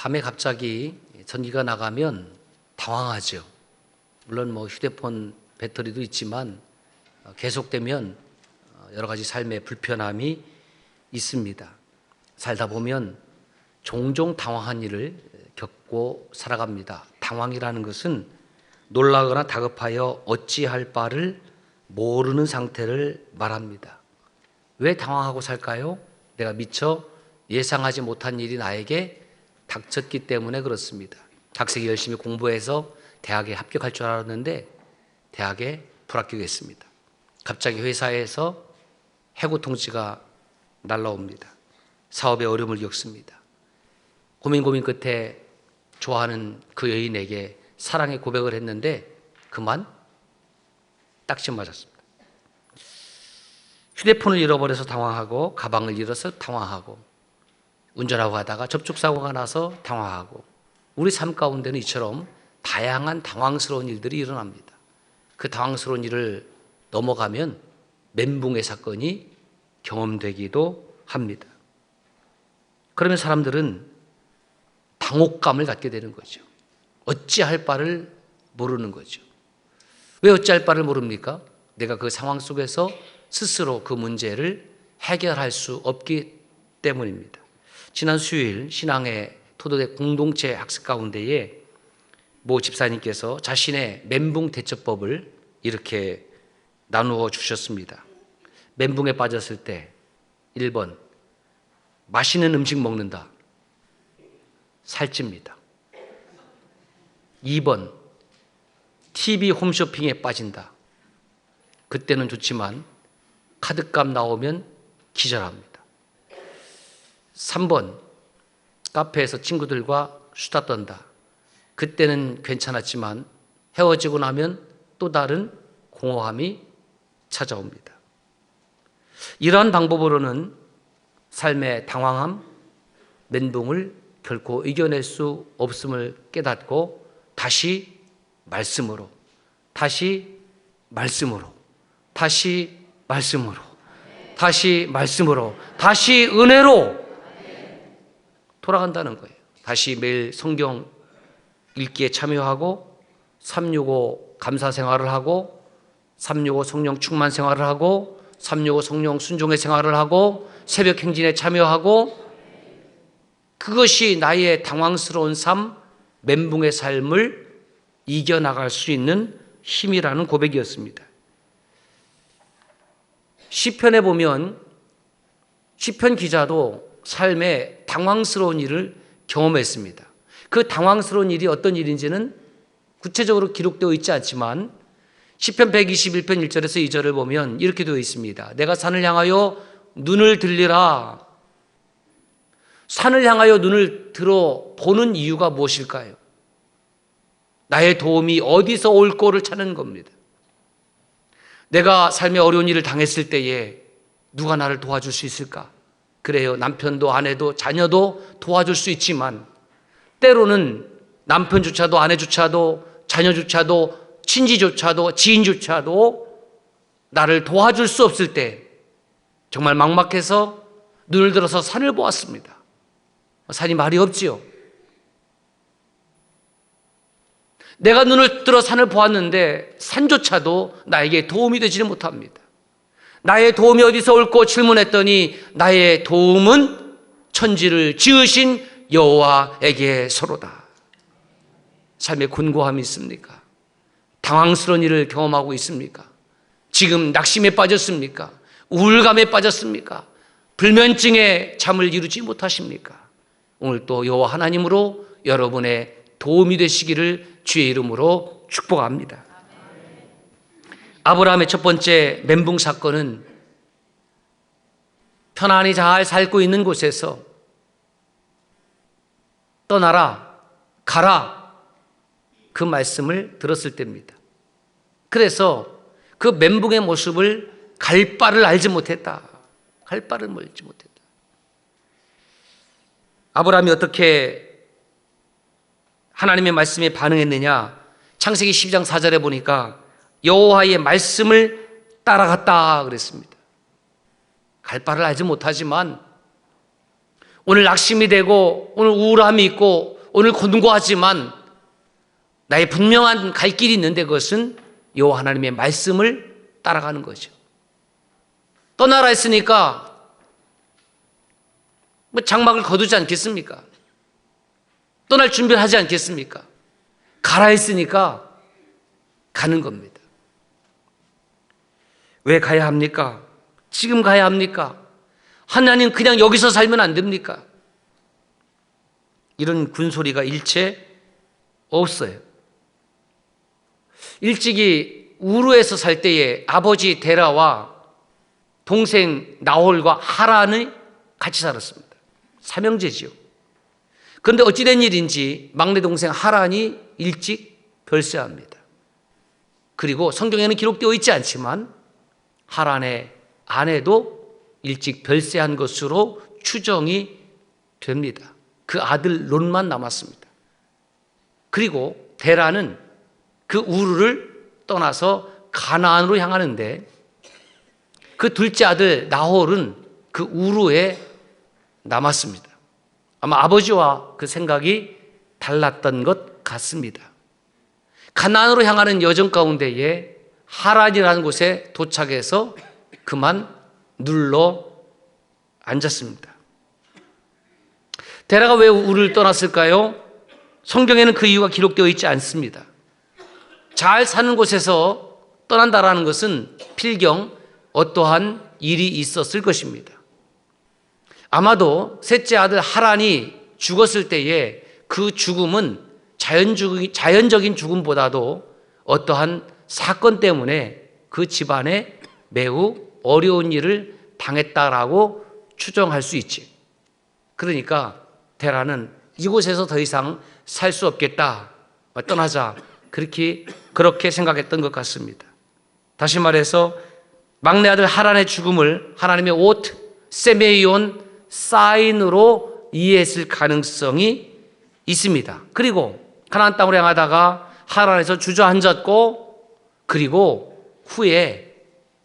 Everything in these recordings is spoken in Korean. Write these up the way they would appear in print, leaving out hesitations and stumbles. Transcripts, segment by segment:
밤에 갑자기 전기가 나가면 당황하죠. 물론 휴대폰 배터리도 있지만 계속되면 여러 가지 삶의 불편함이 있습니다. 살다 보면 종종 당황한 일을 겪고 살아갑니다. 당황이라는 것은 놀라거나 다급하여 어찌할 바를 모르는 상태를 말합니다. 왜 당황하고 살까요? 내가 미처 예상하지 못한 일이 나에게 닥쳤기 때문에 그렇습니다. 학생이 열심히 공부해서 대학에 합격할 줄 알았는데 대학에 불합격했습니다. 갑자기 회사에서 해고 통지가 날라옵니다. 사업에 어려움을 겪습니다. 고민 끝에 좋아하는 그 여인에게 사랑의 고백을 했는데 그만 딱지 맞았습니다. 휴대폰을 잃어버려서 당황하고 가방을 잃어서 당황하고 운전하고 가다가 접촉사고가 나서 당황하고 우리 삶 가운데는 이처럼 다양한 당황스러운 일들이 일어납니다. 그 당황스러운 일을 넘어가면 멘붕의 사건이 경험되기도 합니다. 그러면 사람들은 당혹감을 갖게 되는 거죠. 어찌할 바를 모르는 거죠. 왜 어찌할 바를 모릅니까? 내가 그 상황 속에서 스스로 그 문제를 해결할 수 없기 때문입니다. 지난 수요일 신앙의 토도대 공동체 학습 가운데에 모 집사님께서 자신의 멘붕 대처법을 이렇게 나누어 주셨습니다. 멘붕에 빠졌을 때 1번 맛있는 음식 먹는다. 살찝니다. 2번 TV 홈쇼핑에 빠진다. 그때는 좋지만 카드값 나오면 기절합니다. 3번 카페에서 친구들과 수다 떤다. 그때는 괜찮았지만 헤어지고 나면 또 다른 공허함이 찾아옵니다. 이러한 방법으로는 삶의 당황함, 멘붕을 결코 이겨낼 수 없음을 깨닫고 다시 말씀으로, 다시 말씀으로, 다시 말씀으로, 다시 말씀으로, 다시 은혜로 돌아간다는 거예요. 다시 매일 성경 읽기에 참여하고 365 감사 생활을 하고 365 성령 충만 생활을 하고 365 성령 순종의 생활을 하고 새벽 행진에 참여하고 그것이 나의 당황스러운 삶, 멘붕의 삶을 이겨나갈 수 있는 힘이라는 고백이었습니다. 시편에 보면 시편 기자도 삶에 당황스러운 일을 경험했습니다. 그 당황스러운 일이 어떤 일인지는 구체적으로 기록되어 있지 않지만 시편 121편 1절에서 2절을 보면 이렇게 되어 있습니다. 내가 산을 향하여 눈을 들리라. 산을 향하여 눈을 들어 보는 이유가 무엇일까요? 나의 도움이 어디서 올 거를 찾는 겁니다. 내가 삶의 어려운 일을 당했을 때에 누가 나를 도와줄 수 있을까? 그래요. 남편도 아내도 자녀도 도와줄 수 있지만 때로는 남편조차도 아내조차도 자녀조차도 친지조차도 지인조차도 나를 도와줄 수 없을 때 정말 막막해서 눈을 들어서 산을 보았습니다. 산이 말이 없지요. 내가 눈을 들어 산을 보았는데 산조차도 나에게 도움이 되지는 못합니다. 나의 도움이 어디서 올고 질문했더니 나의 도움은 천지를 지으신 여호와에게서로다. 삶에 곤고함이 있습니까? 당황스러운 일을 경험하고 있습니까? 지금 낙심에 빠졌습니까? 우울감에 빠졌습니까? 불면증에 잠을 이루지 못하십니까? 오늘 또 여호와 하나님으로 여러분의 도움이 되시기를 주의 이름으로 축복합니다. 아브라함의 첫 번째 멘붕 사건은 편안히 잘 살고 있는 곳에서 떠나라, 가라 그 말씀을 들었을 때입니다. 그래서 그 멘붕의 모습을 갈 바를 알지 못했다. 갈 바를 알지 못했다. 아브라함이 어떻게 하나님의 말씀에 반응했느냐? 창세기 12장 4절에 보니까 여호와의 말씀을 따라갔다 그랬습니다. 갈 바를 알지 못하지만 오늘 낙심이 되고 오늘 우울함이 있고 오늘 권고하지만 나의 분명한 갈 길이 있는데 그것은 여호와 하나님의 말씀을 따라가는 거죠. 떠나라 했으니까 장막을 거두지 않겠습니까? 떠날 준비를 하지 않겠습니까? 가라 했으니까 가는 겁니다. 왜 가야 합니까? 지금 가야 합니까? 하나님 그냥 여기서 살면 안 됩니까? 이런 군소리가 일체 없어요. 일찍이 우르에서 살 때에 아버지 데라와 동생 나홀과 하란이 같이 살았습니다. 삼형제지요. 그런데 어찌된 일인지 막내 동생 하란이 일찍 별세합니다. 그리고 성경에는 기록되어 있지 않지만 하란의 아내도 일찍 별세한 것으로 추정이 됩니다. 그 아들 롯만 남았습니다. 그리고 데라는 그 우르를 떠나서 가나안으로 향하는데 그 둘째 아들 나홀은 그 우르에 남았습니다. 아마 아버지와 그 생각이 달랐던 것 같습니다. 가나안으로 향하는 여정 가운데에 하란이라는 곳에 도착해서 그만 눌러 앉았습니다. 데라가 왜 우르를 떠났을까요? 성경에는 그 이유가 기록되어 있지 않습니다. 잘 사는 곳에서 떠난다라는 것은 필경 어떠한 일이 있었을 것입니다. 아마도 셋째 아들 하란이 죽었을 때에 그 죽음은 자연적인 죽음보다도 어떠한 사건 때문에 그 집안에 매우 어려운 일을 당했다라고 추정할 수 있지. 그러니까 데라는 이곳에서 더 이상 살 수 없겠다, 떠나자, 그렇게 생각했던 것 같습니다. 다시 말해서 막내 아들 하란의 죽음을 하나님의 오트, 세메이온 사인으로 이해했을 가능성이 있습니다. 그리고 가나안 땅으로 향하다가 하란에서 주저앉았고, 그리고 후에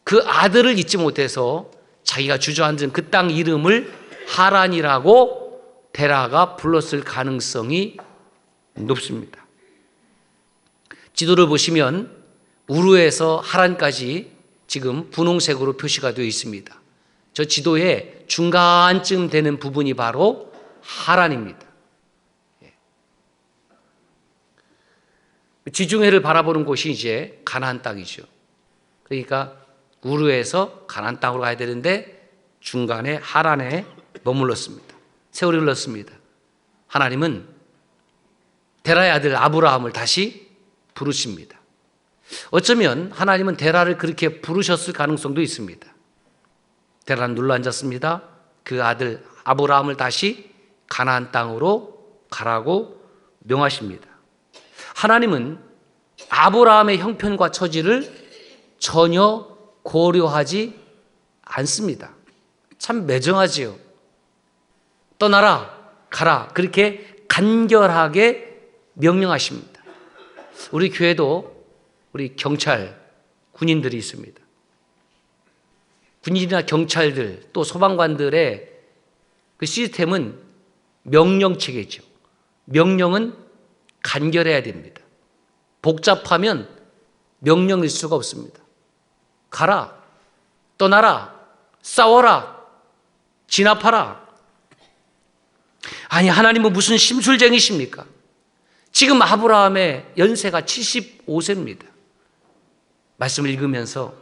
그 아들을 잊지 못해서 자기가 주저앉은 그 땅 이름을 하란이라고 데라가 불렀을 가능성이 높습니다. 지도를 보시면 우르에서 하란까지 지금 분홍색으로 표시가 되어 있습니다. 저 지도의 중간쯤 되는 부분이 바로 하란입니다. 지중해를 바라보는 곳이 이제 가나안 땅이죠. 그러니까 우르에서 가나안 땅으로 가야 되는데 중간에 하란에 머물렀습니다. 세월이 흘렀습니다. 하나님은 데라의 아들 아브라함을 다시 부르십니다. 어쩌면 하나님은 데라를 그렇게 부르셨을 가능성도 있습니다. 데라는 눌러앉았습니다. 그 아들 아브라함을 다시 가나안 땅으로 가라고 명하십니다. 하나님은 아브라함의 형편과 처지를 전혀 고려하지 않습니다. 참 매정하지요. 떠나라, 가라, 그렇게 간결하게 명령하십니다. 우리 교회도 우리 경찰, 군인들이 있습니다. 군인이나 경찰들 또 소방관들의 그 시스템은 명령 체계죠. 명령은 간결해야 됩니다. 복잡하면 명령일 수가 없습니다. 가라, 떠나라, 싸워라, 진압하라. 아니, 하나님은 무슨 심술쟁이십니까? 지금 아브라함의 연세가 75세입니다. 말씀을 읽으면서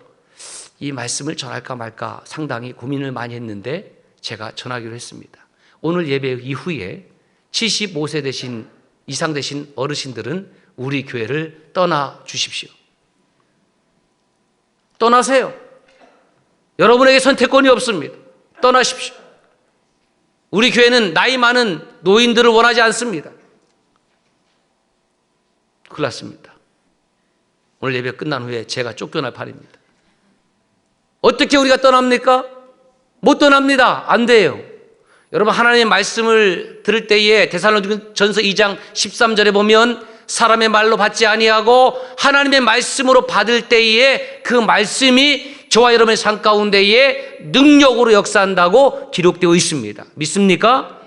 이 말씀을 전할까 말까 상당히 고민을 많이 했는데 제가 전하기로 했습니다. 오늘 예배 이후에 75세 이상 되신 어르신들은 우리 교회를 떠나 주십시오. 떠나세요. 여러분에게 선택권이 없습니다. 떠나십시오. 우리 교회는 나이 많은 노인들을 원하지 않습니다. 큰일 났습니다. 오늘 예배 끝난 후에 제가 쫓겨날 판입니다. 어떻게 우리가 떠납니까? 못 떠납니다. 안 돼요. 여러분, 하나님의 말씀을 들을 때에 데살로니가전서 2장 13절에 보면 사람의 말로 받지 아니하고 하나님의 말씀으로 받을 때에 그 말씀이 저와 여러분의 삶 가운데에 능력으로 역사한다고 기록되어 있습니다. 믿습니까?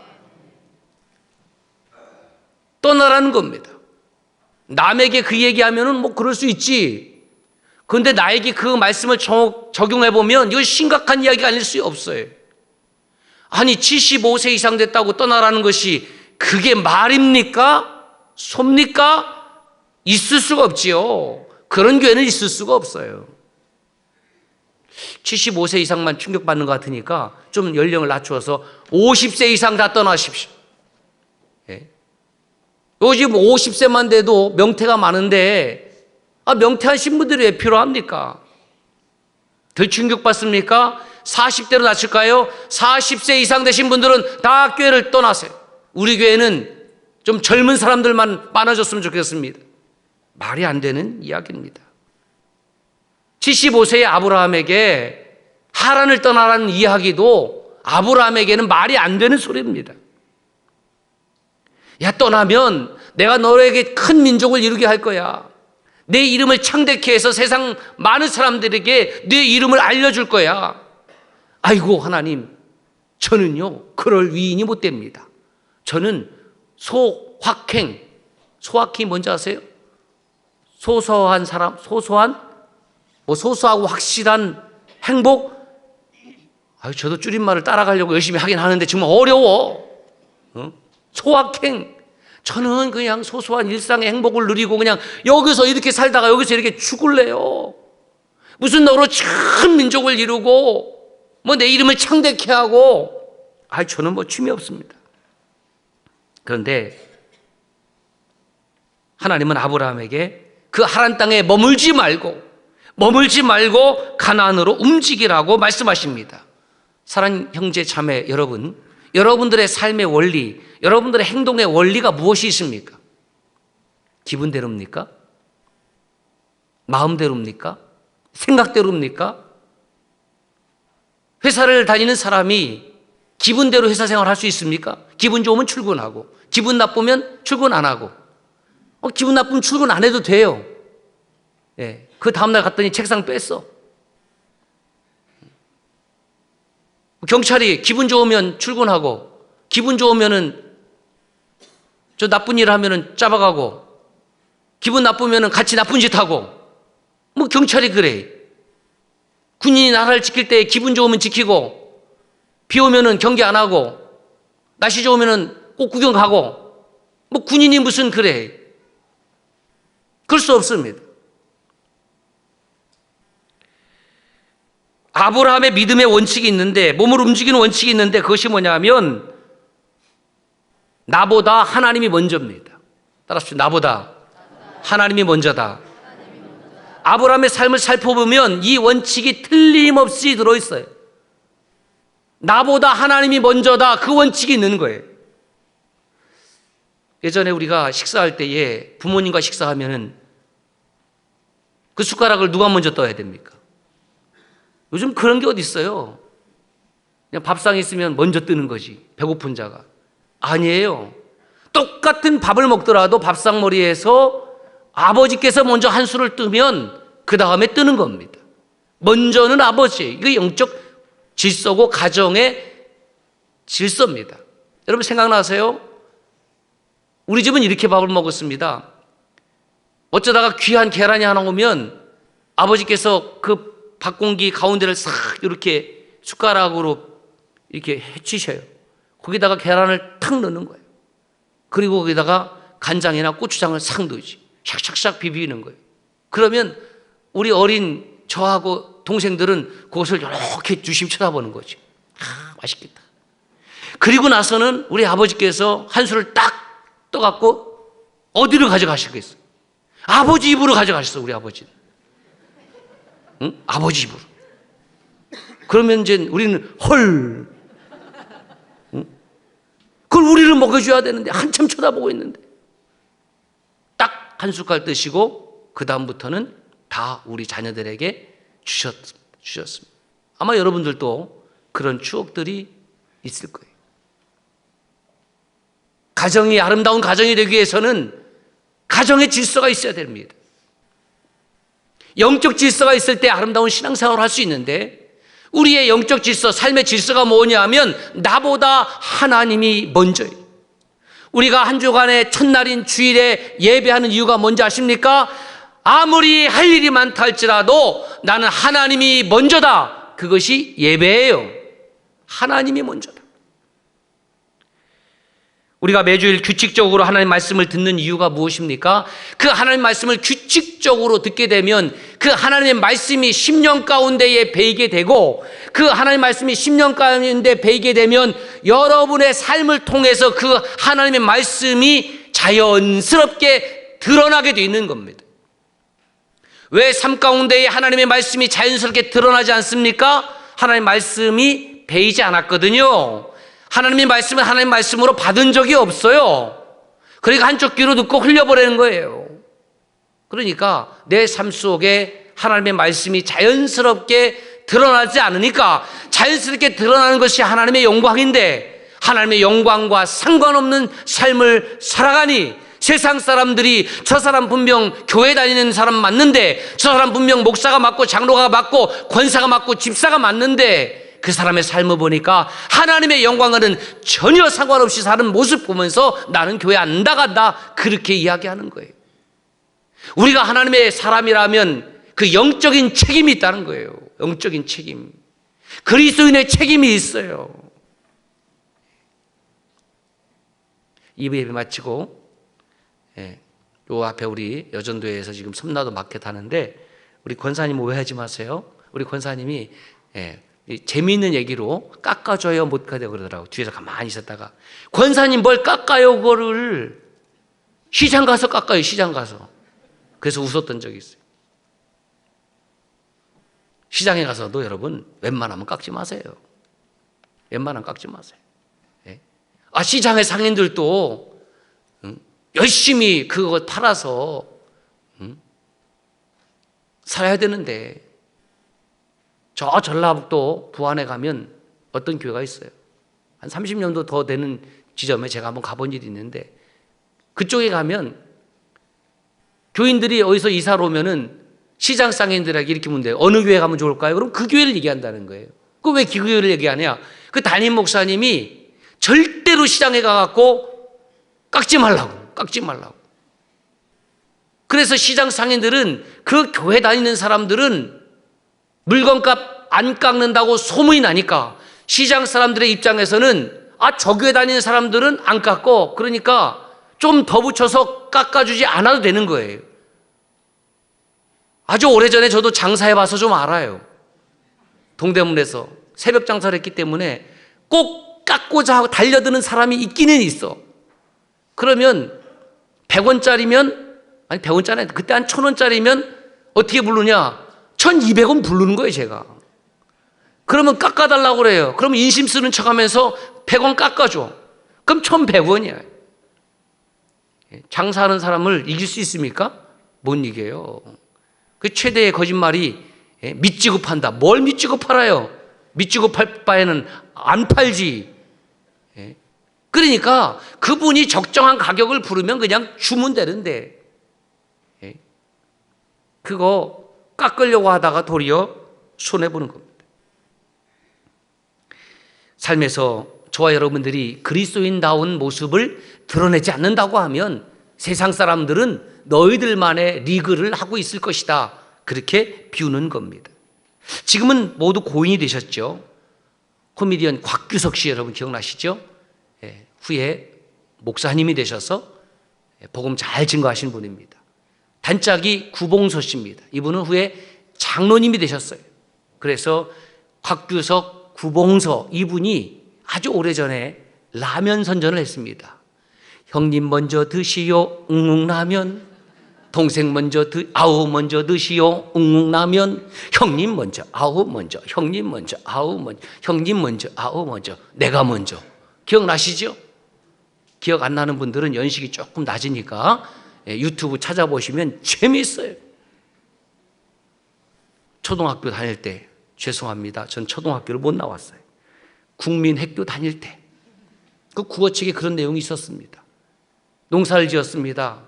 떠나라는 겁니다. 남에게 그 얘기하면은 뭐 그럴 수 있지. 그런데 나에게 그 말씀을 적용해 보면 이거 심각한 이야기가 아닐 수 없어요. 아니 75세 이상 됐다고 떠나라는 것이 그게 말입니까? 섭니까? 있을 수가 없지요. 그런 교회는 있을 수가 없어요. 75세 이상만 충격받는 것 같으니까 좀 연령을 낮추어서 50세 이상 다 떠나십시오. 예. 요즘 50세만 돼도 명태가 많은데 명태한 신부들이 왜 필요합니까? 덜 충격받습니까? 40대로 낮출까요? 40세 이상 되신 분들은 다 교회를 떠나세요. 우리 교회는 좀 젊은 사람들만 많아졌으면 좋겠습니다. 말이 안 되는 이야기입니다. 75세의 아브라함에게 하란을 떠나라는 이야기도 아브라함에게는 말이 안 되는 소리입니다. 야, 떠나면 내가 너에게 큰 민족을 이루게 할 거야. 내 이름을 창대케 해서 세상 많은 사람들에게 내 이름을 알려줄 거야. 아이고 하나님, 저는요 그럴 위인이 못 됩니다. 저는 소확행, 소확행이 뭔지 아세요? 소소한 사람, 소소하고 확실한 행복. 저도 줄임말을 따라가려고 열심히 하긴 하는데 정말 어려워. 소확행. 저는 그냥 소소한 일상의 행복을 누리고 그냥 여기서 이렇게 살다가 여기서 이렇게 죽을래요. 무슨 너로 큰 민족을 이루고 뭐 내 이름을 창대케 하고 저는 뭐 취미 없습니다. 그런데 하나님은 아브라함에게 그 하란 땅에 머물지 말고 가나안으로 움직이라고 말씀하십니다. 사랑하는 형제 자매 여러분, 여러분들의 삶의 원리, 여러분들의 행동의 원리가 무엇이 있습니까? 기분대로입니까? 마음대로입니까? 생각대로입니까? 회사를 다니는 사람이 기분대로 회사 생활할 수 있습니까? 기분 좋으면 출근하고 기분 나쁘면 출근 안 하고 기분 나쁘면 출근 안 해도 돼요. 예, 그 다음날 갔더니 책상 뺐어. 경찰이 기분 좋으면 출근하고 기분 좋으면은 저 나쁜 일 하면은 잡아가고 기분 나쁘면은 같이 나쁜 짓 하고 뭐 경찰이 그래. 군인이 나라를 지킬 때 기분 좋으면 지키고 비 오면은 경계 안 하고 날씨 좋으면은 꼭 구경 가고 뭐 군인이 무슨 그래. 그럴 수 없습니다. 아브라함의 믿음의 원칙이 있는데, 몸을 움직이는 원칙이 있는데 그것이 뭐냐면 나보다 하나님이 먼저입니다. 따라하십시오. 나보다 하나님이 먼저다. 아브라함의 삶을 살펴보면 이 원칙이 틀림없이 들어있어요. 나보다 하나님이 먼저다. 그 원칙이 있는 거예요. 예전에 우리가 식사할 때에 부모님과 식사하면은 그 숟가락을 누가 먼저 떠야 됩니까? 요즘 그런 게 어디 있어요? 그냥 밥상에 있으면 먼저 뜨는 거지. 배고픈 자가. 아니에요. 똑같은 밥을 먹더라도 밥상머리에서 아버지께서 먼저 한 수를 뜨면 그 다음에 뜨는 겁니다. 먼저는 아버지. 이게 영적 질서고 가정의 질서입니다. 여러분 생각나세요? 우리 집은 이렇게 밥을 먹었습니다. 어쩌다가 귀한 계란이 하나 오면 아버지께서 그 밥공기 가운데를 싹 이렇게 숟가락으로 이렇게 헤치셔요. 거기다가 계란을 탁 넣는 거예요. 그리고 거기다가 간장이나 고추장을 싹 넣지. 샥샥샥 비비는 거예요. 그러면 우리 어린 저하고 동생들은 그것을 이렇게 주심 쳐다보는 거죠. 맛있겠다. 그리고 나서는 우리 아버지께서 한 수를 딱 떠갖고 어디로 가져가시겠어요? 아버지 입으로 가져가셨어, 우리 아버지는. 응? 아버지 입으로. 그러면 이제 우리는 헐. 응? 그걸 우리를 먹여줘야 되는데 한참 쳐다보고 있는데 딱 한 숟갈 드시고 그 다음부터는 다 우리 자녀들에게 주셨습니다. 아마 여러분들도 그런 추억들이 있을 거예요. 가정이 아름다운 가정이 되기 위해서는 가정의 질서가 있어야 됩니다. 영적 질서가 있을 때 아름다운 신앙생활을 할 수 있는데 우리의 영적 질서, 삶의 질서가 뭐냐면 나보다 하나님이 먼저예요. 우리가 한 주간의 첫날인 주일에 예배하는 이유가 뭔지 아십니까? 아무리 할 일이 많다 할지라도 나는 하나님이 먼저다. 그것이 예배예요. 하나님이 먼저다. 우리가 매주일 규칙적으로 하나님 말씀을 듣는 이유가 무엇입니까? 그 하나님 말씀을 규칙적으로 듣게 되면 그 하나님의 말씀이 심령 가운데에 배이게 되고, 그 하나님 말씀이 심령 가운데 배이게 되면 여러분의 삶을 통해서 그 하나님의 말씀이 자연스럽게 드러나게 되어 있는 겁니다. 왜 삶 가운데에 하나님의 말씀이 자연스럽게 드러나지 않습니까? 하나님의 말씀이 배이지 않았거든요. 하나님의 말씀은 하나님의 말씀으로 받은 적이 없어요. 그러니까 한쪽 귀로 듣고 흘려버리는 거예요. 그러니까 내 삶 속에 하나님의 말씀이 자연스럽게 드러나지 않으니까, 자연스럽게 드러나는 것이 하나님의 영광인데 하나님의 영광과 상관없는 삶을 살아가니 세상 사람들이 저 사람 분명 교회 다니는 사람 맞는데, 저 사람 분명 목사가 맞고 장로가 맞고 권사가 맞고 집사가 맞는데, 그 사람의 삶을 보니까 하나님의 영광과는 전혀 상관없이 사는 모습 보면서 나는 교회 안 나간다, 그렇게 이야기하는 거예요. 우리가 하나님의 사람이라면 그 영적인 책임이 있다는 거예요. 영적인 책임. 그리스도인의 책임이 있어요. 예배 마치고 요 앞에 우리 여전도에서 지금 섬나도 마켓 하는데, 우리 권사님 오해하지 마세요. 우리 권사님이 재미있는 얘기로 깎아줘요 못 가요 그러더라고. 뒤에서 가만히 있었다가, 권사님 뭘 깎아요 그거를, 시장 가서 깎아요, 시장 가서. 그래서 웃었던 적이 있어요. 시장에 가서도 여러분 웬만하면 깎지 마세요. 웬만하면 깎지 마세요. 시장의 상인들도 열심히 그거 팔아서 살아야 되는데, 저 전라북도 부안에 가면 어떤 교회가 있어요. 한 30년도 더 되는 지점에 제가 한번 가본 일이 있는데, 그쪽에 가면 교인들이 어디서 이사를 오면은 시장 상인들에게 이렇게 묻는데 어느 교회 가면 좋을까요? 그럼 그 교회를 얘기한다는 거예요. 그 왜 그 교회를 얘기하냐? 그 담임 목사님이 절대로 시장에 가갖고 깎지 말라고. 그래서 시장 상인들은, 그 교회 다니는 사람들은 물건값 안 깎는다고 소문이 나니까 시장 사람들의 입장에서는 저 교회 다니는 사람들은 안 깎고, 그러니까 좀 더 붙여서 깎아주지 않아도 되는 거예요. 아주 오래전에 저도 장사해봐서 좀 알아요. 동대문에서 새벽 장사를 했기 때문에 꼭 깎고자 하고 달려드는 사람이 있기는 있어. 그러면 100원짜리면, 아니 100원짜리 그때 한 1000원짜리면 어떻게 부르냐? 1200원 부르는 거예요, 제가. 그러면 깎아달라고 그래요. 그러면 인심 쓰는 척 하면서 100원 깎아줘. 그럼 1100원이야. 장사하는 사람을 이길 수 있습니까? 못 이겨요. 그 최대의 거짓말이 미치고 판다. 뭘 미치고 팔아요? 미치고 팔 바에는 안 팔지. 그러니까 그분이 적정한 가격을 부르면 그냥 주면 되는데, 그거 깎으려고 하다가 도리어 손해보는 겁니다. 삶에서 저와 여러분들이 그리스도인다운 모습을 드러내지 않는다고 하면 세상 사람들은 너희들만의 리그를 하고 있을 것이다, 그렇게 비우는 겁니다. 지금은 모두 고인이 되셨죠. 코미디언 곽규석 씨 여러분 기억나시죠? 후에 목사님이 되셔서 복음 잘 증거하신 분입니다. 단짝이 구봉서 씨입니다. 이분은 후에 장로님이 되셨어요. 그래서 곽규석, 구봉서 이분이 아주 오래전에 라면 선전을 했습니다. 형님 먼저 드시오 웅웅라면, 동생 먼저 아우 먼저 드시오 웅웅라면, 형님 먼저 아우 먼저, 형님 먼저 아우 먼저, 형님 먼저 아우 먼저, 내가 먼저. 기억나시죠? 기억 안 나는 분들은 연식이 조금 낮으니까 유튜브 찾아보시면 재미있어요. 초등학교 다닐 때, 죄송합니다, 전 초등학교를 못 나왔어요. 국민학교 다닐 때 그 국어책에 그런 내용이 있었습니다. 농사를 지었습니다.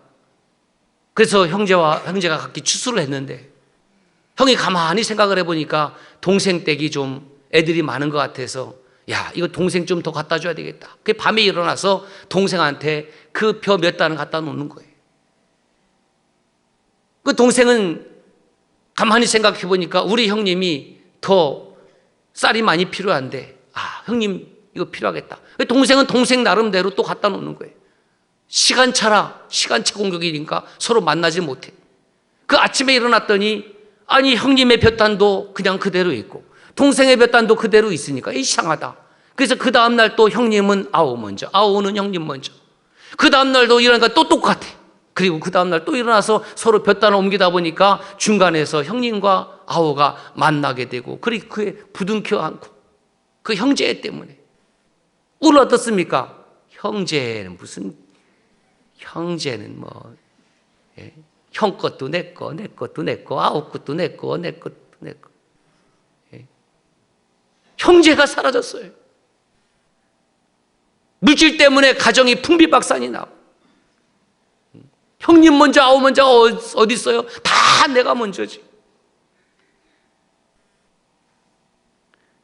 그래서 형제가 각기 추수를 했는데, 형이 가만히 생각을 해보니까 동생 댁이 좀 애들이 많은 것 같아서 야, 이거 동생 좀 더 갖다 줘야 되겠다. 그 밤에 일어나서 동생한테 그 벼 몇 단을 갖다 놓는 거예요. 그 동생은 가만히 생각해 보니까 우리 형님이 더 쌀이 많이 필요한데, 아, 형님 이거 필요하겠다. 동생은 동생 나름대로 또 갖다 놓는 거예요. 시간차 공격이니까 서로 만나지 못해. 그 아침에 일어났더니 아니 형님의 볕단도 그냥 그대로 있고 동생의 볕단도 그대로 있으니까 이상하다. 그래서 그 다음날 또 형님은 아우 먼저, 아우는 형님 먼저. 그 다음날도 일어나니까 또 똑같아. 그리고 그 다음날 또 일어나서 서로 볕단을 옮기다 보니까 중간에서 형님과 아우가 만나게 되고, 그리고 그에 부둥켜 안고, 그 형제 때문에. 오늘 어떻습니까? 형제는 뭐, 예? 형 것도 내 거, 내 것도 내 거, 아우 것도 내 거, 내 것도 내 거. 예? 형제가 사라졌어요. 물질 때문에 가정이 풍비박산이 나고, 형님 먼저 아우 먼저 어디 있어요? 다 내가 먼저지.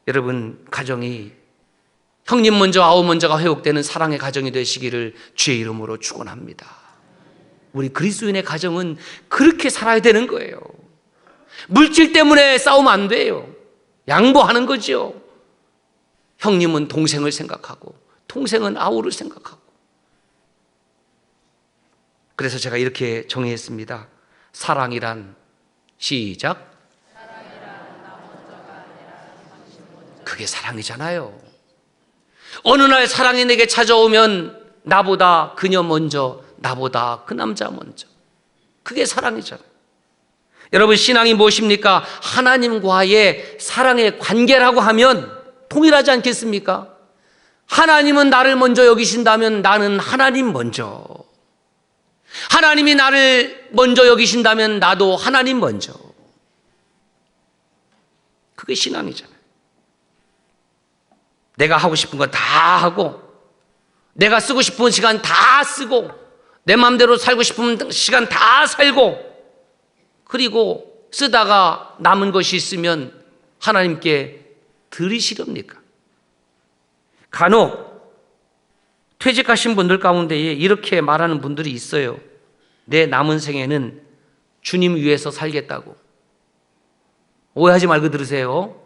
여러분, 가정이 형님 먼저 아우 먼저가 회복되는 사랑의 가정이 되시기를 주의 이름으로 축원합니다. 우리 그리스도인의 가정은 그렇게 살아야 되는 거예요. 물질 때문에 싸우면 안 돼요. 양보하는 거죠. 형님은 동생을 생각하고 동생은 아우를 생각하고. 그래서 제가 이렇게 정의했습니다. 사랑이란 시작. 그게 사랑이잖아요. 어느 날 사랑이 내게 찾아오면 나보다 그녀 먼저, 나보다 그 남자 먼저. 그게 사랑이잖아요. 여러분, 신앙이 무엇입니까? 하나님과의 사랑의 관계라고 하면 동일하지 않겠습니까? 하나님은 나를 먼저 여기신다면 나는 하나님 먼저. 하나님이 나를 먼저 여기신다면 나도 하나님 먼저. 그게 신앙이잖아요. 내가 하고 싶은 건 다 하고, 내가 쓰고 싶은 시간 다 쓰고, 내 마음대로 살고 싶은 시간 다 살고, 그리고 쓰다가 남은 것이 있으면 하나님께 드리시렵니까? 간혹 퇴직하신 분들 가운데에 이렇게 말하는 분들이 있어요. 내 남은 생에는 주님 위해서 살겠다고. 오해하지 말고 들으세요.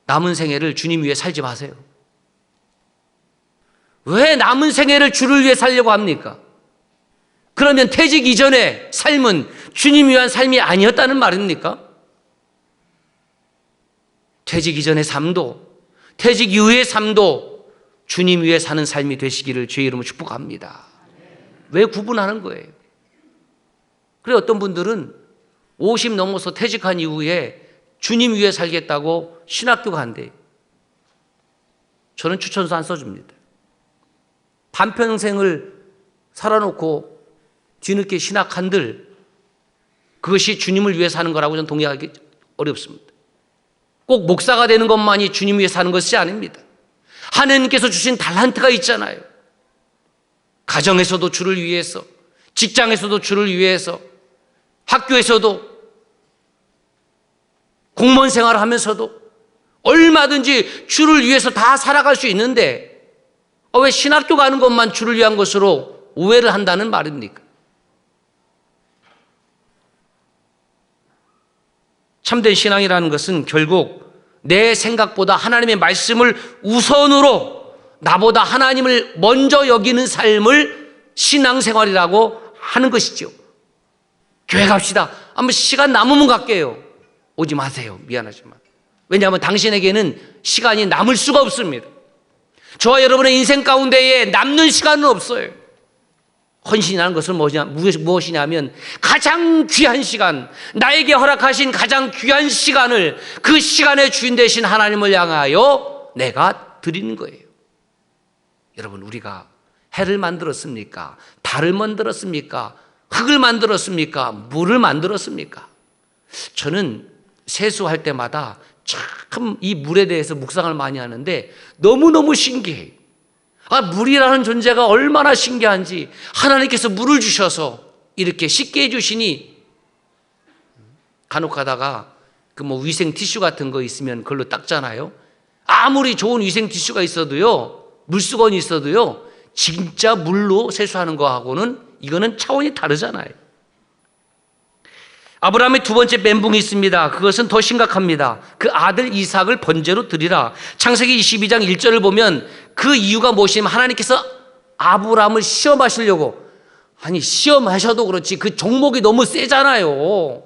남은 생애를 주님 위해 살지 마세요. 왜 남은 생애를 주를 위해 살려고 합니까? 그러면 퇴직 이전의 삶은 주님 위한 삶이 아니었다는 말입니까? 퇴직 이전의 삶도, 퇴직 이후의 삶도 주님 위해 사는 삶이 되시기를 주의 이름으로 축복합니다. 왜 구분하는 거예요? 그래, 어떤 분들은 50 넘어서 퇴직한 이후에 주님 위해 살겠다고 신학교 간대요. 저는 추천서 안 써줍니다. 반평생을 살아놓고 뒤늦게 신학한들, 그것이 주님을 위해 사는 거라고 저는 동의하기 어렵습니다. 꼭 목사가 되는 것만이 주님 위해 사는 것이 아닙니다. 하나님께서 주신 달란트가 있잖아요. 가정에서도 주를 위해서, 직장에서도 주를 위해서, 학교에서도, 공무원 생활을 하면서도 얼마든지 주를 위해서 다 살아갈 수 있는데 왜 신학교 가는 것만 주를 위한 것으로 오해를 한다는 말입니까? 참된 신앙이라는 것은 결국 내 생각보다 하나님의 말씀을 우선으로, 나보다 하나님을 먼저 여기는 삶을 신앙생활이라고 하는 것이죠. 교회 갑시다. 한번 시간 남으면 갈게요. 오지 마세요. 미안하지만. 왜냐하면 당신에게는 시간이 남을 수가 없습니다. 저와 여러분의 인생 가운데에 남는 시간은 없어요. 헌신이라는 것은 무엇이냐면 가장 귀한 시간, 나에게 허락하신 가장 귀한 시간을, 그 시간의 주인 되신 하나님을 향하여 내가 드리는 거예요. 여러분, 우리가 해를 만들었습니까? 달을 만들었습니까? 흙을 만들었습니까? 물을 만들었습니까? 저는 세수할 때마다 참 이 물에 대해서 묵상을 많이 하는데 너무너무 신기해요. 물이라는 존재가 얼마나 신기한지, 하나님께서 물을 주셔서 이렇게 씻게 해주시니, 간혹 가다가 그 위생 티슈 같은 거 있으면 그걸로 닦잖아요. 아무리 좋은 위생 티슈가 있어도요, 물수건이 있어도요, 진짜 물로 세수하는 거하고는 이거는 차원이 다르잖아요. 아브라함의 두 번째 멘붕이 있습니다. 그것은 더 심각합니다. 그 아들 이삭을 번제로 드리라. 창세기 22장 1절을 보면 그 이유가 무엇이냐면 하나님께서 아브라함을 시험하시려고, 아니 시험하셔도 그렇지 그 종목이 너무 세잖아요.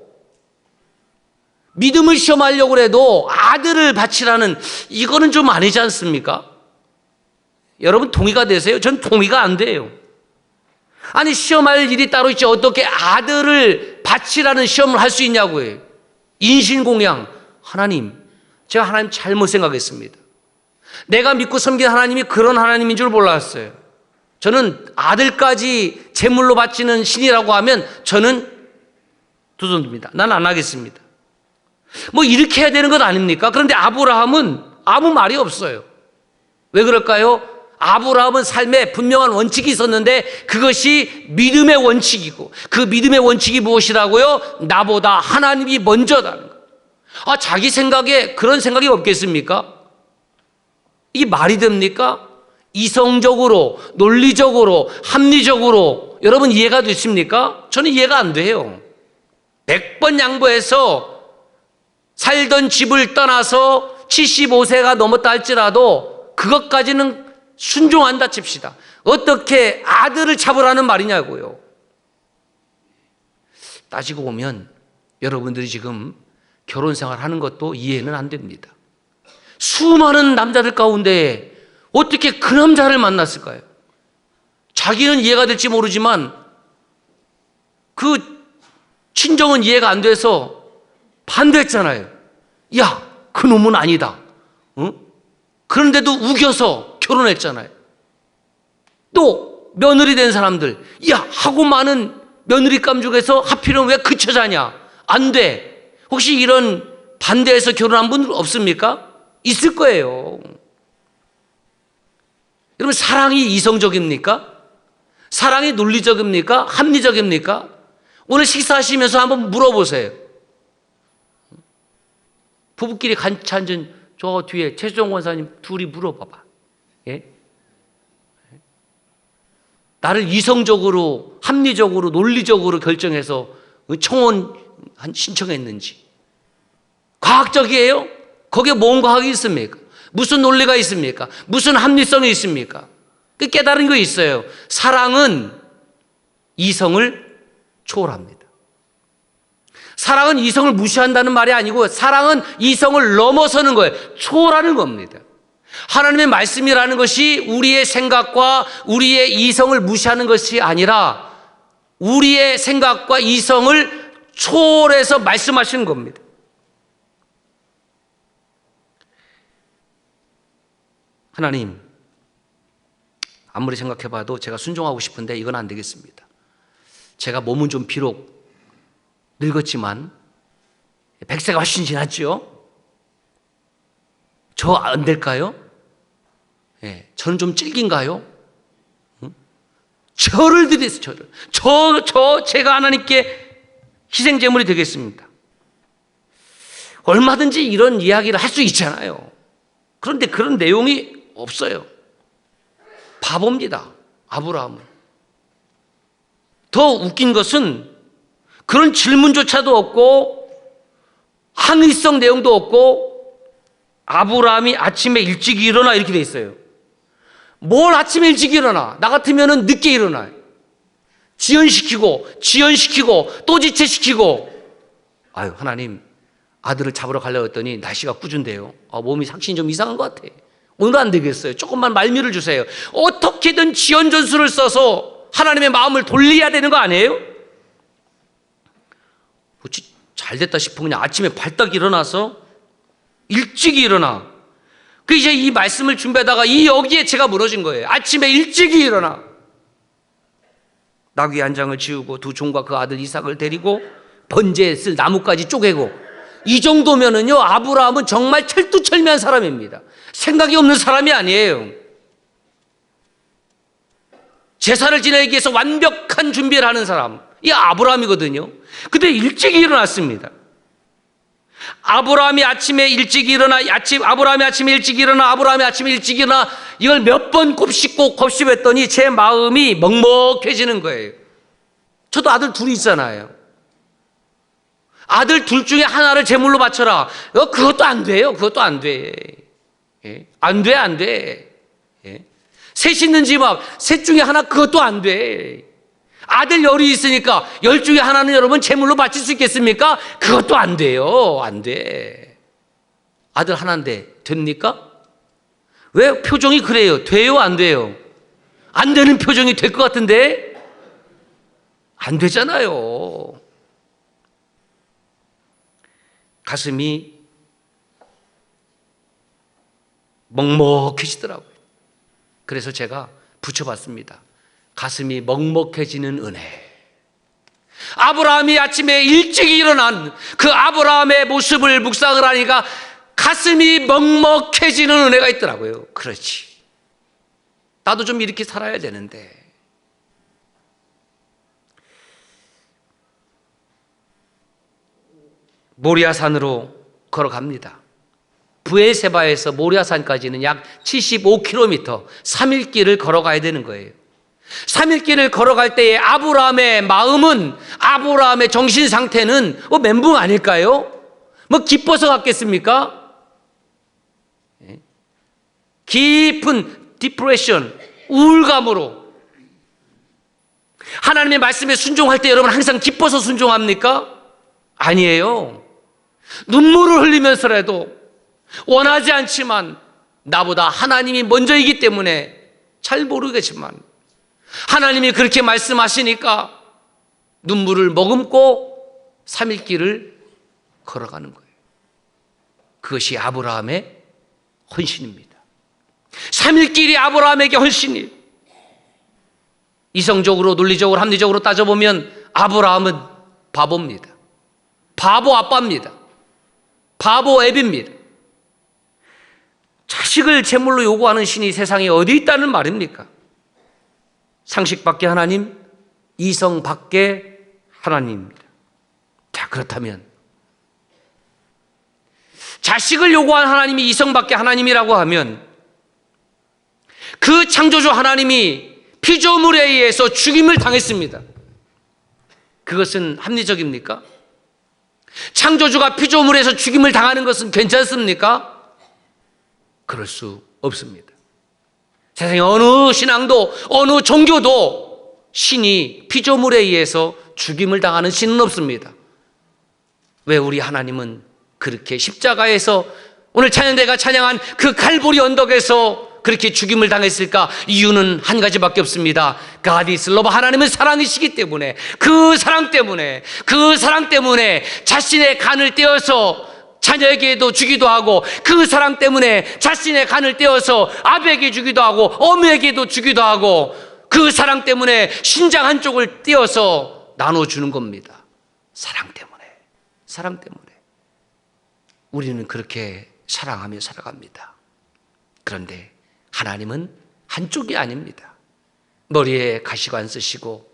믿음을 시험하려고 해도 아들을 바치라는, 이거는 좀 아니지 않습니까? 여러분 동의가 되세요? 전 동의가 안 돼요. 아니 시험할 일이 따로 있지 어떻게 아들을 바치라는 시험을 할 수 있냐고요. 인신공양. 하나님, 제가 하나님 잘못 생각했습니다. 내가 믿고 섬긴 하나님이 그런 하나님인 줄 몰랐어요. 저는 아들까지 제물로 바치는 신이라고 하면 저는 두 손 듭니다. 난 안 하겠습니다. 뭐 이렇게 해야 되는 것 아닙니까? 그런데 아브라함은 아무 말이 없어요. 왜 그럴까요? 아브라함은 삶에 분명한 원칙이 있었는데 그것이 믿음의 원칙이고, 그 믿음의 원칙이 무엇이라고요? 나보다 하나님이 먼저다는 거. 자기 생각에 그런 생각이 없겠습니까? 이게 말이 됩니까? 이성적으로, 논리적으로, 합리적으로 여러분 이해가 되십니까? 저는 이해가 안 돼요. 100번 양보해서 살던 집을 떠나서 75세가 넘었다 할지라도 그것까지는 순종한다 칩시다. 어떻게 아들을 잡으라는 말이냐고요. 따지고 보면 여러분들이 지금 결혼 생활하는 것도 이해는 안 됩니다. 수많은 남자들 가운데 어떻게 그 남자를 만났을까요? 자기는 이해가 될지 모르지만 그 친정은 이해가 안 돼서 반대했잖아요. 야, 그 놈은 아니다. 응? 그런데도 우겨서 결혼했잖아요. 또 며느리 된 사람들, 야, 하고 많은 며느리감 중에서 하필이면 왜 그 처자냐? 안 돼. 혹시 이런 반대해서 결혼한 분 없습니까? 있을 거예요. 여러분, 사랑이 이성적입니까? 사랑이 논리적입니까? 합리적입니까? 오늘 식사하시면서 한번 물어보세요. 부부끼리 같이 앉은 저 뒤에 최수정 권사님 둘이 물어봐봐. 예? 나를 이성적으로, 합리적으로, 논리적으로 결정해서 청혼 신청했는지. 과학적이에요? 거기에 뭔 과학이 있습니까? 무슨 논리가 있습니까? 무슨 합리성이 있습니까? 그 깨달은 거 있어요. 사랑은 이성을 초월합니다. 사랑은 이성을 무시한다는 말이 아니고 사랑은 이성을 넘어서는 거예요. 초월하는 겁니다. 하나님의 말씀이라는 것이 우리의 생각과 우리의 이성을 무시하는 것이 아니라 우리의 생각과 이성을 초월해서 말씀하시는 겁니다. 하나님, 아무리 생각해봐도 제가 순종하고 싶은데 이건 안 되겠습니다. 제가 몸은 좀 비록 늙었지만 100세가 훨씬 지났죠. 저 안 될까요? 예, 저는 좀 찔긴가요? 응? 저를 드리세요. 제가 하나님께 희생제물이 되겠습니다. 얼마든지 이런 이야기를 할 수 있잖아요. 그런데 그런 내용이 없어요. 바보입니다, 아브라함은. 더 웃긴 것은 그런 질문조차도 없고 항의성 내용도 없고 아브라함이 아침에 일찍 일어나 이렇게 돼 있어요. 뭘 아침에 일찍 일어나? 나 같으면 늦게 일어나요. 지연시키고 또 지체시키고. 아유, 하나님, 아들을 잡으러 가려고 했더니 날씨가 꾸준데요. 몸이 상신이 좀 이상한 것 같아. 오늘 안 되겠어요. 조금만 말미를 주세요. 어떻게든 지연전술을 써서 하나님의 마음을 돌려야 되는 거 아니에요? 잘 됐다 싶으면 그냥 아침에 발딱 일어나서 일찍 일어나. 그 이제 이 말씀을 준비하다가 여기에 제가 무너진 거예요. 아침에 일찍 일어나. 나귀 한 장을 지우고 두 종과 그 아들 이삭을 데리고 번제에 쓸 나무까지 쪼개고. 이 정도면은요, 아브라함은 정말 철두철미한 사람입니다. 생각이 없는 사람이 아니에요. 제사를 지내기 위해서 완벽한 준비를 하는 사람, 이 아브라함이거든요. 근데 일찍 일어났습니다. 아브라함이 아침에 일찍 일어나, 아브라함이 아침에 일찍 일어나, 아브라함이 아침에 일찍 일어나, 이걸 몇 번 곱씹고 곱씹었더니 제 마음이 먹먹해지는 거예요. 저도 아들 둘이 있잖아요. 아들 둘 중에 하나를 제물로 바쳐라. 그것도 안 돼요. 그것도 안 돼. 예? 안 돼, 안 돼. 예? 셋 있는 집 앞, 셋 중에 하나 그것도 안 돼. 아들 열이 있으니까 열 중에 하나는 여러분 제물로 바칠 수 있겠습니까? 그것도 안 돼요. 안 돼. 아들 하나인데 됩니까? 왜 표정이 그래요? 돼요? 안 돼요? 안 되는 표정이 될 것 같은데? 안 되잖아요. 가슴이 먹먹해지더라고요. 그래서 제가 붙여봤습니다. 가슴이 먹먹해지는 은혜. 아브라함이 아침에 일찍 일어난 그 아브라함의 모습을 묵상을 하니까 가슴이 먹먹해지는 은혜가 있더라고요. 그렇지. 나도 좀 이렇게 살아야 되는데. 모리아산으로 걸어갑니다. 브에세바에서 모리아산까지는 약 75km, 3일 길을 걸어가야 되는 거예요. 3일 길을 걸어갈 때에 아브라함의 마음은, 아브라함의 정신 상태는 멘붕 아닐까요? 기뻐서 갔겠습니까? 깊은 디프레션, 우울감으로. 하나님의 말씀에 순종할 때 여러분 항상 기뻐서 순종합니까? 아니에요. 눈물을 흘리면서라도 원하지 않지만 나보다 하나님이 먼저이기 때문에 잘 모르겠지만 하나님이 그렇게 말씀하시니까 눈물을 머금고 3일 길을 걸어가는 거예요. 그것이 아브라함의 헌신입니다. 3일 길이 아브라함에게 헌신이에요. 이성적으로, 논리적으로, 합리적으로 따져보면 아브라함은 바보입니다. 바보 아빠입니다. 바보 애비입니다. 자식을 제물로 요구하는 신이 세상에 어디 있다는 말입니까? 상식 밖에 하나님, 이성 밖에 하나님입니다. 자, 그렇다면 자식을 요구한 하나님이 이성 밖에 하나님이라고 하면 그 창조주 하나님이 피조물에 의해서 죽임을 당했습니다. 그것은 합리적입니까? 창조주가 피조물에서 죽임을 당하는 것은 괜찮습니까? 그럴 수 없습니다. 세상에 어느 신앙도 어느 종교도 신이 피조물에 의해서 죽임을 당하는 신은 없습니다. 왜 우리 하나님은 그렇게 십자가에서 오늘 찬양대가 찬양한 그 칼보리 언덕에서 그렇게 죽임을 당했을까? 이유는 한 가지밖에 없습니다. God is love. 하나님은 사랑이시기 때문에 그 사랑 때문에 자신의 간을 떼어서 자녀에게도 주기도 하고 그 사랑 때문에 자신의 간을 떼어서 아비에게 주기도 하고 어미에게도 주기도 하고 그 사랑 때문에 신장 한쪽을 떼어서 나눠주는 겁니다. 사랑 때문에 우리는 그렇게 사랑하며 살아갑니다. 그런데 하나님은 한쪽이 아닙니다. 머리에 가시관 쓰시고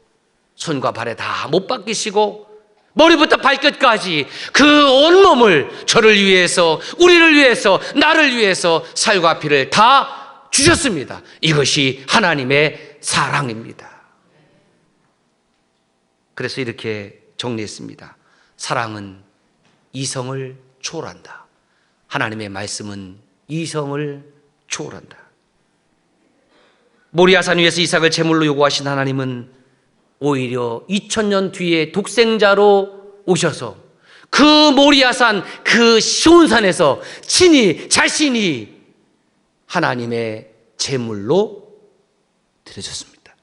손과 발에 다 못 박히시고 머리부터 발끝까지 그 온몸을 저를 위해서, 우리를 위해서, 나를 위해서 살과 피를 다 주셨습니다. 이것이 하나님의 사랑입니다. 그래서 이렇게 정리했습니다. 사랑은 이성을 초월한다. 하나님의 말씀은 이성을 초월한다. 모리아산 위에서 이삭을 제물로 요구하신 하나님은 오히려 2000년 뒤에 독생자로 오셔서 그 모리아산, 그 시온산에서 친히 자신이 하나님의 제물로 드려졌습니다.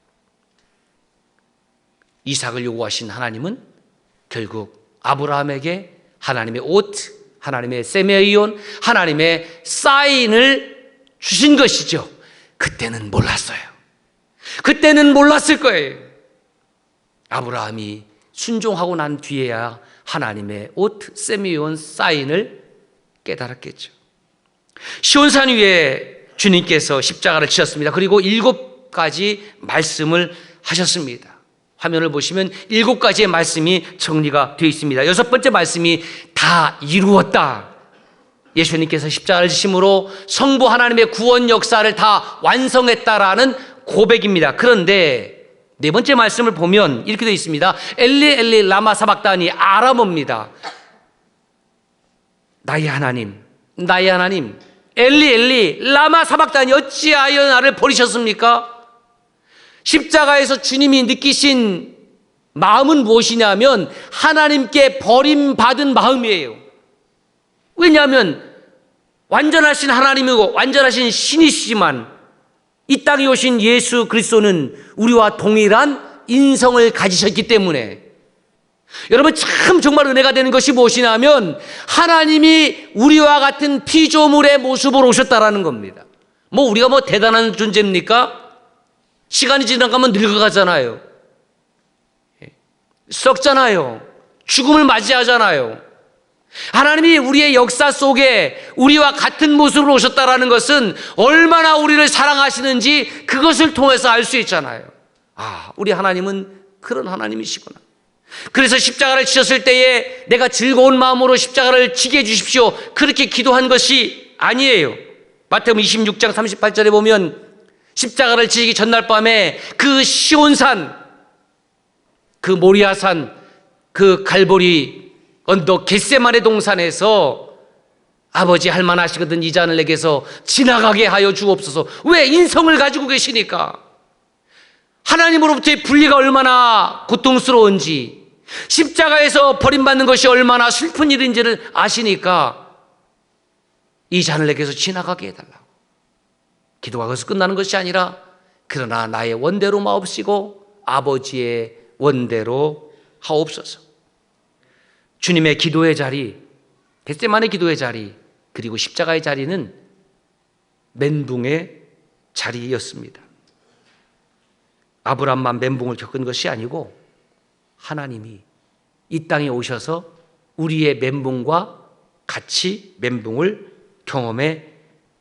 이삭을 요구하신 하나님은 결국 아브라함에게 하나님의 옷, 하나님의 세메이온, 하나님의 사인을 주신 것이죠. 그때는 몰랐어요. 그때는 몰랐을 거예요. 아브라함이 순종하고 난 뒤에야 하나님의 옷, 세미온, 사인을 깨달았겠죠. 시온산 위에 주님께서 십자가를 지셨습니다. 그리고 7가지 말씀을 하셨습니다. 화면을 보시면 7가지의 말씀이 정리가 되어 있습니다. 6번째 말씀이 다 이루었다. 예수님께서 십자가를 지심으로 성부 하나님의 구원 역사를 다 완성했다라는 고백입니다. 그런데 4번째 말씀을 보면 이렇게 되어 있습니다. 엘리 엘리 라마 사박다니, 아람어입니다. 나의 하나님, 나의 하나님, 엘리 엘리 라마 사박다니, 어찌하여 나를 버리셨습니까? 십자가에서 주님이 느끼신 마음은 무엇이냐면 하나님께 버림받은 마음이에요. 왜냐하면 완전하신 하나님이고 완전하신 신이시지만 이 땅에 오신 예수 그리스도는 우리와 동일한 인성을 가지셨기 때문에, 여러분 참 정말 은혜가 되는 것이 무엇이냐면 하나님이 우리와 같은 피조물의 모습으로 오셨다라는 겁니다. 우리가 대단한 존재입니까? 시간이 지나가면 늙어가잖아요. 썩잖아요. 죽음을 맞이하잖아요. 하나님이 우리의 역사 속에 우리와 같은 모습으로 오셨다라는 것은 얼마나 우리를 사랑하시는지 그것을 통해서 알 수 있잖아요. 우리 하나님은 그런 하나님이시구나. 그래서 십자가를 지셨을 때에 내가 즐거운 마음으로 십자가를 지게 해주십시오, 그렇게 기도한 것이 아니에요. 마태복음 26장 38절에 보면 십자가를 지시기 전날 밤에 그 시온산, 그 모리아산, 그 갈보리 언덕 겟세마네 동산에서 아버지 할만하시거든 이 잔을 내게서 지나가게 하여 주옵소서. 왜? 인성을 가지고 계시니까. 하나님으로부터의 분리가 얼마나 고통스러운지, 십자가에서 버림받는 것이 얼마나 슬픈 일인지를 아시니까 이 잔을 내게서 지나가게 해달라고. 기도가 거기서 끝나는 것이 아니라 그러나 나의 원대로 마옵시고 아버지의 원대로 하옵소서. 주님의 기도의 자리, 겟세마네 기도의 자리, 그리고 십자가의 자리는 멘붕의 자리였습니다. 아브람만 멘붕을 겪은 것이 아니고 하나님이 이 땅에 오셔서 우리의 멘붕과 같이 멘붕을 경험해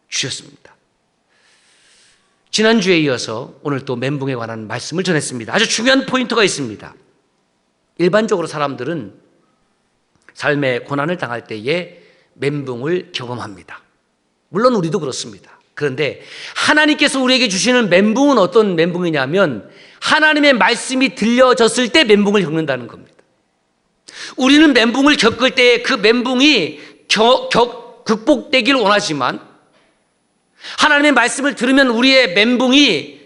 주셨습니다. 지난주에 이어서 오늘 또 멘붕에 관한 말씀을 전했습니다. 아주 중요한 포인트가 있습니다. 일반적으로 사람들은 삶의 고난을 당할 때에 멘붕을 경험합니다. 물론 우리도 그렇습니다. 그런데 하나님께서 우리에게 주시는 멘붕은 어떤 멘붕이냐면 하나님의 말씀이 들려졌을 때 멘붕을 겪는다는 겁니다. 우리는 멘붕을 겪을 때에 그 멘붕이 극복되길 원하지만 하나님의 말씀을 들으면 우리의 멘붕이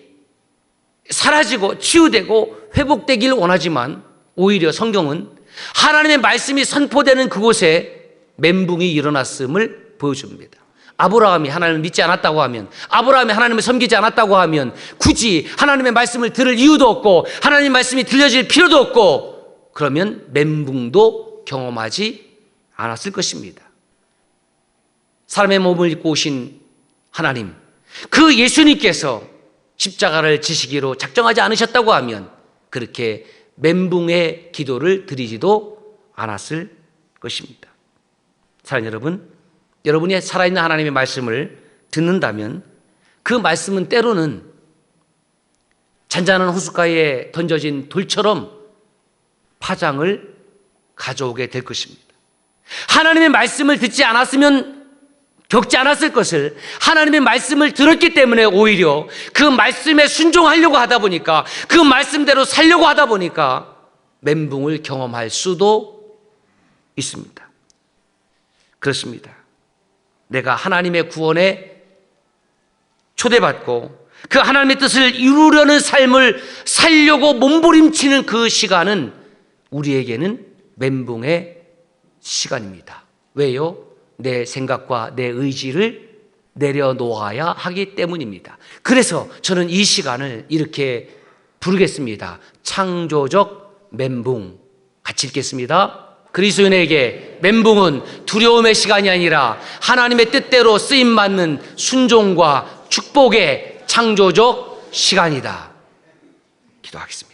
사라지고 치유되고 회복되길 원하지만 오히려 성경은 하나님의 말씀이 선포되는 그곳에 멘붕이 일어났음을 보여줍니다. 아브라함이 하나님을 믿지 않았다고 하면, 아브라함이 하나님을 섬기지 않았다고 하면 굳이 하나님의 말씀을 들을 이유도 없고 하나님의 말씀이 들려질 필요도 없고 그러면 멘붕도 경험하지 않았을 것입니다. 사람의 몸을 입고 오신 하나님, 그 예수님께서 십자가를 지시기로 작정하지 않으셨다고 하면 그렇게 멘붕의 기도를 드리지도 않았을 것입니다. 사랑하는 여러분, 여러분이 살아있는 하나님의 말씀을 듣는다면 그 말씀은 때로는 잔잔한 호숫가에 던져진 돌처럼 파장을 가져오게 될 것입니다. 하나님의 말씀을 듣지 않았으면 겪지 않았을 것을 하나님의 말씀을 들었기 때문에 오히려 그 말씀에 순종하려고 하다 보니까, 그 말씀대로 살려고 하다 보니까 멘붕을 경험할 수도 있습니다. 그렇습니다. 내가 하나님의 구원에 초대받고 그 하나님의 뜻을 이루려는 삶을 살려고 몸부림치는 그 시간은 우리에게는 멘붕의 시간입니다. 왜요? 내 생각과 내 의지를 내려놓아야 하기 때문입니다. 그래서 저는 이 시간을 이렇게 부르겠습니다. 창조적 멘붕. 같이 읽겠습니다. 그리스도인에게 멘붕은 두려움의 시간이 아니라 하나님의 뜻대로 쓰임받는 순종과 축복의 창조적 시간이다. 기도하겠습니다.